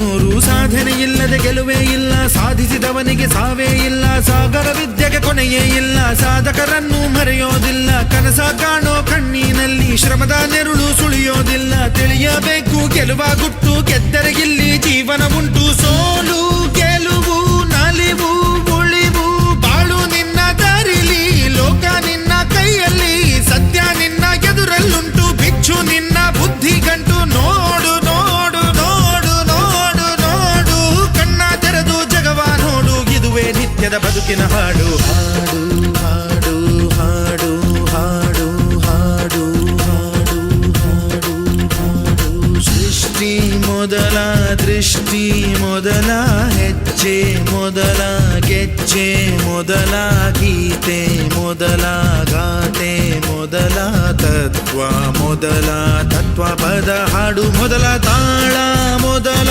ಸಾಧನೆ ಇಲ್ಲದೆ ಗೆಲುವೇ ಇಲ್ಲ, ಸಾಧಿಸಿದವನಿಗೆ ಸಾವೇ ಇಲ್ಲ, ಸಾಗರ ವಿದ್ಯೆಗೆ ಕೊನೆಯೇ ಇಲ್ಲ, ಸಾಧಕರನ್ನು ಮರೆಯೋದಿಲ್ಲ, ಕನಸ ಕಾಣೋ ಕಣ್ಣಿನಲ್ಲಿ ಶ್ರಮದ ನೆರುಳು ಸುಳಿಯೋದಿಲ್ಲ, ತಿಳಿಯಬೇಕು ಗೆಲುವ ಗುಟ್ಟು, ಗೆದ್ದರೆ ಇಲ್ಲಿ ಜೀವನ ಉಂಟು, ಸೋಲು ಗೆಲುವು ನಲಿವು ಉಳಿವು ಬಾಳು ನಿನ್ನ ದಾರಿಲಿ, ಲೋಕ ನಿನ್ನ ಕೈಯಲ್ಲಿ, ಸತ್ಯ ನಿನ್ನ ಎದುರಲ್ಲುಂಟು, ಬಿಚ್ಚು ನಿನ್ನ ಬುದ್ಧಿ ಗಂಟು, ನೋಡು ನೋಡು ನೋಡು ನೋಡು ನೋಡು, ಕಣ್ಣ ತೆರೆದು ಜಗವ ನೋಡು, ಇದುವೇ ನಿತ್ಯದ ಬದುಕಿನ ಹಾಡು. ಹಾಡು ಹಾಡು ಹಾಡು ಹಾಡು ಹಾಡು ಹಾಡು ಹಾಡು ಸೃಷ್ಟಿ ಮೊದಲ ದೃಷ್ಟಿ ಮೊದಲ ಹೆಜ್ಜೆ ಮೊದಲ ಗೆಜ್ಜೆ ಮೊದಲ ಗೀತೆ ಮೊದಲ ಗಾತೆ ಮೊದಲ ತತ್ವ ಮೊದಲ ತತ್ವ ಪದ ಹಾಡು ಮೊದಲ ತಾಳ ಮೊದಲ